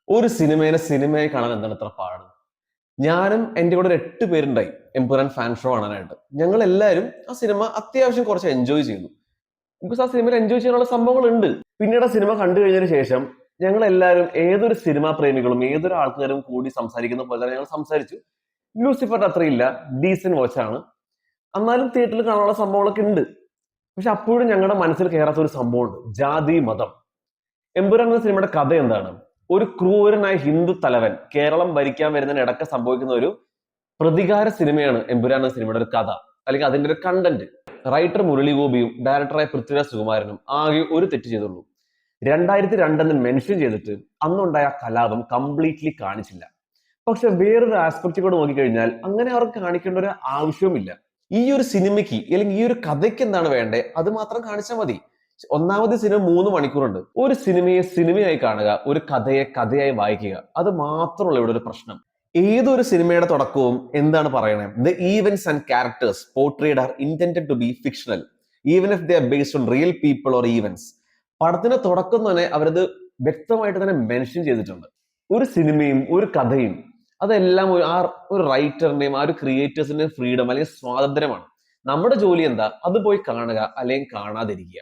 ഒരു സിനിമയായി കാണാൻ എന്താണ് ഇത്ര പാട്? ഞാനും എൻ്റെ കൂടെ ഒരു 8 പേരുണ്ടായി എമ്പുരാൻ ഫാൻ ഷോ കാണാനായിട്ട്. ഞങ്ങൾ എല്ലാവരും ആ സിനിമ അത്യാവശ്യം കുറച്ച് എൻജോയ് ചെയ്തു. ബിക്കോസ് ആ സിനിമയിൽ എൻജോയ് ചെയ്യാനുള്ള സംഭവങ്ങളുണ്ട്. പിന്നീട് ആ സിനിമ കണ്ടു കഴിഞ്ഞതിന് ശേഷം ഞങ്ങൾ എല്ലാവരും ഏതൊരു സിനിമാ പ്രേമികളും ഏതൊരു ആൾക്കാരും കൂടി സംസാരിക്കുന്ന പോലെ തന്നെ ഞങ്ങൾ സംസാരിച്ചു. ലൂസിഫർ അത്രയില്ല, ഡീസന്റ് വാച്ചാണ്. എന്നാലും തിയേറ്ററിൽ കാണാനുള്ള സംഭവങ്ങളൊക്കെ ഉണ്ട്. പക്ഷെ അപ്പോഴും ഞങ്ങളുടെ മനസ്സിൽ കയറാത്ത ഒരു സംഭവമുണ്ട്: ജാതി മതം. എമ്പുരാൻ എന്ന സിനിമയുടെ കഥ എന്താണ്? ഒരു ക്രൂരനായ ഹിന്ദു തലവൻ കേരളം ഭരിക്കാൻ വരുന്നതിനിടക്ക് സംഭവിക്കുന്ന ഒരു പ്രതികാര സിനിമയാണ് എമ്പുരാൻ എന്ന സിനിമയുടെ ഒരു കഥ, അല്ലെങ്കിൽ അതിന്റെ ഒരു കണ്ടന്റ്. റൈറ്റർ മുരളി ഗോപിയും ഡയറക്ടറായ പൃഥ്വിരാജ് സുകുമാരനും ആകെ ഒരു തെറ്റ് ചെയ്തുള്ളൂ. 2002 എന്ന് മെൻഷൻ ചെയ്തിട്ട് അന്നുണ്ടായ കലാപം കംപ്ലീറ്റ്ലി കാണിച്ചില്ല. പക്ഷെ വേറൊരു ആസ്പെക്ട് കൂടെ നോക്കിക്കഴിഞ്ഞാൽ അങ്ങനെ അവർക്ക് കാണിക്കേണ്ട ഒരു ആവശ്യവുമില്ല. ഈ ഒരു സിനിമയ്ക്ക് അല്ലെങ്കിൽ ഈ ഒരു കഥയ്ക്ക് എന്താണ് വേണ്ടേ അത് മാത്രം കാണിച്ചാൽ മതി. ഒന്നാമത് സിനിമ 3 മണിക്കൂറുണ്ട്. ഒരു സിനിമയെ സിനിമയായി കാണുക, ഒരു കഥയെ കഥയായി വായിക്കുക, അത് മാത്രമുള്ള ഇവിടെ ഒരു പ്രശ്നം. ഏതൊരു സിനിമയുടെ തുടക്കവും എന്താണ് പറയണേ? The events and characters portrayed are intended to be fictional even if they are based on real people or events. പടത്തിന്റെ തുടക്കം തന്നെ അവരത് വ്യക്തമായിട്ട് തന്നെ മെൻഷൻ ചെയ്തിട്ടുണ്ട്. ഒരു സിനിമയും ഒരു കഥയും അതെല്ലാം ഒരു റൈറ്ററിന്റെയും ആ ഒരു ക്രിയേറ്റേഴ്സിന്റെയും ഫ്രീഡം അല്ലെങ്കിൽ സ്വാതന്ത്ര്യമാണ്. നമ്മുടെ ജോലി എന്താ? അത് പോയി കാണുക അല്ലെങ്കിൽ കാണാതിരിക്കുക.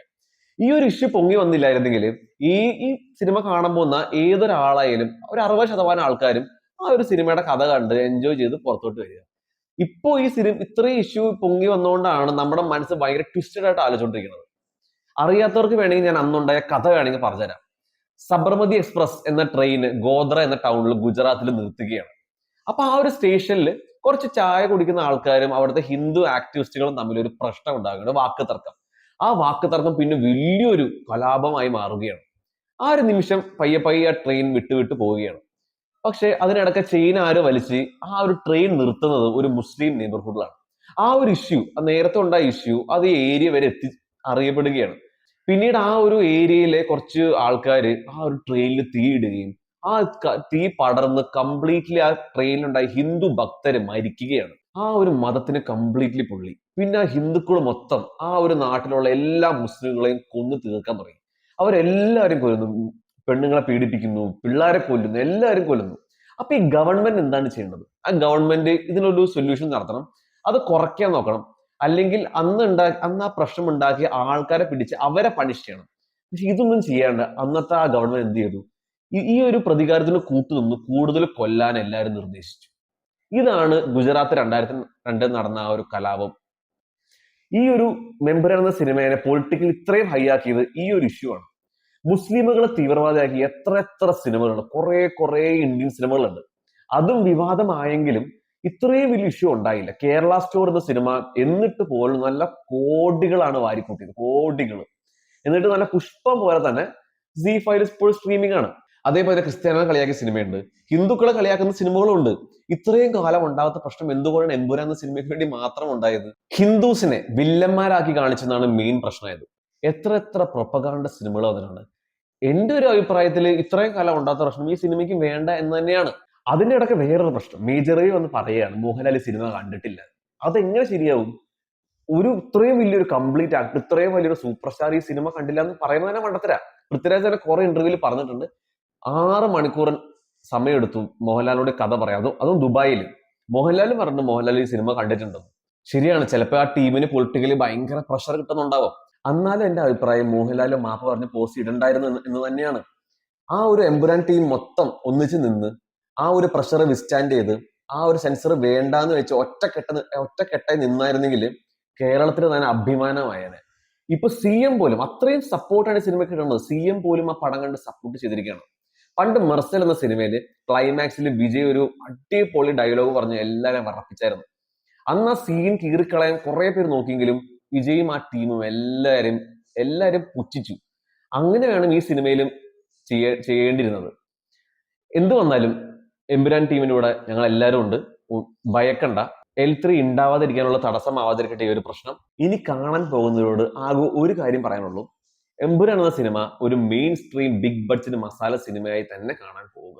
ഈ ഒരു ഇഷ്യൂ പൊങ്ങി വന്നില്ലായിരുന്നെങ്കിൽ ഈ ഈ സിനിമ കാണാൻ പോകുന്ന ഏതൊരാളായാലും ഒരു 60% ആൾക്കാരും ആ ഒരു സിനിമയുടെ കഥ കണ്ട് എൻജോയ് ചെയ്ത് പുറത്തോട്ട് വരിക. ഇപ്പോ ഈ സിനിമ ഇത്രയും ഇഷ്യൂ പൊങ്ങി വന്നുകൊണ്ടാണ് നമ്മുടെ മനസ്സ് ഭയങ്കര ട്വിസ്റ്റഡ് ആയിട്ട് ആലോചിച്ചുകൊണ്ടിരിക്കുന്നത്. അറിയാത്തവർക്ക് വേണമെങ്കിൽ ഞാൻ അന്നുണ്ടായ കഥ വേണമെങ്കിൽ പറഞ്ഞുതരാം. സബർമതി എക്സ്പ്രസ് എന്ന ട്രെയിൻ ഗോദ്ര എന്ന ടൗണിൽ ഗുജറാത്തിൽ നിർത്തുകയാണ്. അപ്പൊ ആ ഒരു സ്റ്റേഷനിൽ കുറച്ച് ചായ കുടിക്കുന്ന ആൾക്കാരും അവിടുത്തെ ഹിന്ദു ആക്ടിവിസ്റ്റുകളും തമ്മിൽ ഒരു പ്രശ്നം ഉണ്ടാകുന്നുണ്ട്, വാക്ക് തർക്കം. ആ വാക്ക് തർക്കം പിന്നെ വലിയൊരു കലാപമായി മാറുകയാണ്. ആ ഒരു നിമിഷം പയ്യെ പയ്യെ ആ ട്രെയിൻ വിട്ട് പോവുകയാണ്. പക്ഷെ അതിനിടയ്ക്ക് ചെയിൻ ആര് വലിച്ച് ആ ഒരു ട്രെയിൻ നിർത്തുന്നത് ഒരു മുസ്ലിം നെയ്ബർഹുഡിലാണ്. ആ ഒരു ഇഷ്യൂ, നേരത്തെ ഉണ്ടായ ഇഷ്യൂ, അത് ഈ ഏരിയ വരെ അറിയപ്പെടുകയാണ്. പിന്നീട് ആ ഒരു ഏരിയയിലെ കുറച്ച് ആൾക്കാർ ആ ഒരു ട്രെയിനിൽ തീയിടുകയും ആ തീ പടർന്ന് കംപ്ലീറ്റ്ലി ആ ട്രെയിനിലുണ്ടായ ഹിന്ദു ഭക്തര് മരിക്കുകയാണ്. ആ ഒരു മതത്തിന് കംപ്ലീറ്റ്ലി പൊള്ളി. പിന്നെ ഹിന്ദുക്കൾ മൊത്തം ആ ഒരു നാട്ടിലുള്ള എല്ലാ മുസ്ലിങ്ങളെയും കൊന്നു തീർക്കാൻ തുടങ്ങി. അവരെല്ലാവരും കൊല്ലുന്നു, പെണ്ണുങ്ങളെ പീഡിപ്പിക്കുന്നു, പിള്ളേരെ കൊല്ലുന്നു, എല്ലാവരും കൊല്ലുന്നു. അപ്പൊ ഈ ഗവൺമെന്റ് എന്താണ് ചെയ്യേണ്ടത്? ആ ഗവൺമെന്റ് ഇതിനൊരു സൊല്യൂഷൻ നടത്തണം, അത് കുറയ്ക്കാൻ നോക്കണം. അല്ലെങ്കിൽ അന്ന് ആ പ്രശ്നം ഉണ്ടാക്കിയ ആൾക്കാരെ പിടിച്ച് അവരെ പണിഷ് ചെയ്യണം. പക്ഷെ ഇതൊന്നും ചെയ്യാണ്ട് അന്നത്തെ ആ ഗവൺമെന്റ് എന്ത് ചെയ്തു? ഈ ഒരു പ്രതികാരത്തിന് കൂട്ടുനിന്ന് കൂടുതൽ കൊല്ലാൻ എല്ലാവരും നിർദ്ദേശിച്ചു. ഇതാണ് ഗുജറാത്ത് 2002 നടന്ന ആ ഒരു കലാപം. ഈ ഒരു എമ്പുരാൻ എന്ന സിനിമയെ പൊളിറ്റിക്കൽ ഇത്രയും ഹൈ ആക്കിയത് ഈ ഒരു ഇഷ്യൂ ആണ്. മുസ്ലിമുകളെ തീവ്രവാദിയാക്കി എത്ര സിനിമകളുണ്ട്, കുറെ ഇന്ത്യൻ സിനിമകളുണ്ട്. അതും വിവാദമായെങ്കിലും ഇത്രയും വലിയ ഇഷ്യൂ ഉണ്ടായില്ല. കേരള സ്റ്റോർ എന്ന സിനിമ എന്നിട്ട് പോലും നല്ല കോടികളാണ് വാരിക്കൂട്ടിയത്, കോടികൾ. എന്നിട്ട് നല്ല പുഷ്പം പോലെ തന്നെ ZEE5 ഇപ്പോൾ സ്ട്രീമിംഗ് ആണ്. അതേപോലെ ക്രിസ്ത്യാനികളെ കളിയാക്കിയ സിനിമയുണ്ട്, ഹിന്ദുക്കളെ കളിയാക്കുന്ന സിനിമകളും ഉണ്ട്. ഇത്രയും കാലം ഉണ്ടാകാത്ത പ്രശ്നം എന്തുകൊണ്ടാണ് എമ്പുരാൻ എന്ന സിനിമയ്ക്ക് വേണ്ടി മാത്രം ഉണ്ടായത്? ഹിന്ദുസിനെ വില്ലന്മാരാക്കി കാണിച്ചതാണ് മെയിൻ പ്രശ്നമായത്. എത്ര പ്രൊപ്പഗാണ്ട സിനിമകൾ വന്നിട്ടുണ്ട്. എന്റെ ഒരു അഭിപ്രായത്തിൽ ഇത്രയും കാലം ഉണ്ടാത്ത പ്രശ്നം ഈ സിനിമയ്ക്ക് വേണ്ട എന്ന് തന്നെയാണ്. അതിന്റെ ഇടയ്ക്ക് വേറൊരു പ്രശ്നം, മേജറായി വന്ന് പറയുകയാണ് മോഹൻലാൽ സിനിമ കണ്ടിട്ടില്ല. അതെങ്ങനെ ശരിയാവും? ഇത്രയും വലിയൊരു കംപ്ലീറ്റ് ആക്ടർ, ഇത്രയും വലിയൊരു സൂപ്പർ സ്റ്റാർ ഈ സിനിമ കണ്ടില്ല എന്ന് പറയുന്നത് തന്നെ മണ്ടത്തരാ. പൃഥ്വിരാജ് തന്നെ കുറെ ഇന്റർവ്യൂവിൽ പറഞ്ഞിട്ടുണ്ട്, 6 മണിക്കൂർ സമയമെടുത്തു മോഹൻലാലിനോട് കഥ പറയാം, അതും ദുബായിൽ. മോഹൻലാൽ പറഞ്ഞു മോഹൻലാൽ ഈ സിനിമ കണ്ടിട്ടുണ്ടെന്ന്. ശരിയാണ്, ചിലപ്പോൾ ആ ടീമിന് പൊളിറ്റിക്കലി ഭയങ്കര പ്രഷർ കിട്ടുന്നുണ്ടാവും. എന്നാലും എന്റെ അഭിപ്രായം മോഹൻലാൽ മാപ്പ് പറഞ്ഞ് പോസ്റ്റ് ഇടണ്ടായിരുന്നു എന്ന് തന്നെയാണ്. ആ ഒരു എമ്പുരാൻ ടീം മൊത്തം ഒന്നിച്ച് നിന്ന് ആ ഒരു പ്രഷർ വിസ്റ്റാൻഡ് ചെയ്ത് ആ ഒരു സെൻസർ വേണ്ടാന്ന് വെച്ച് ഒറ്റക്കെട്ടായി നിന്നായിരുന്നെങ്കിൽ കേരളത്തിന് തന്നെ അഭിമാനമായേനെ. ഇപ്പൊ CM പോലും അത്രയും സപ്പോർട്ടാണ് സിനിമയ്ക്ക് കിട്ടുന്നത്. CM പോലും ആ പടം കണ്ട് സപ്പോർട്ട് ചെയ്തിരിക്കുകയാണ്. പണ്ട് മെർസൽ എന്ന സിനിമയില് ക്ലൈമാക്സിൽ വിജയ് ഒരു അടിപൊളി ഡയലോഗ് പറഞ്ഞ് എല്ലാവരെയും വിറപ്പിച്ചായിരുന്നു. അന്ന് ആ സീൻ കീറിക്കളയാൻ കുറെ പേര് നോക്കിയെങ്കിലും വിജയും ആ ടീമും എല്ലാരും പുച്ഛിച്ചു. അങ്ങനെ വേണം ഈ സിനിമയിലും ചെയ്യേണ്ടിയിരുന്നത്. എന്ത് വന്നാലും എമ്പുരാൻ ടീമിലൂടെ ഞങ്ങൾ എല്ലാവരും ഉണ്ട്, ഭയക്കണ്ട. L3 ഉണ്ടാവാതിരിക്കാനുള്ള തടസ്സമാവാതിരിക്കട്ടെ ഈ ഒരു പ്രശ്നം. ഇനി കാണാൻ പോകുന്നവരോട് ആകെ ഒരു കാര്യം പറയാനുള്ളൂ: എമ്പുരാൻ എന്ന സിനിമ ഒരു mainstream big budget masala സിനിമയായി തന്നെ കാണാൻ പോവുക.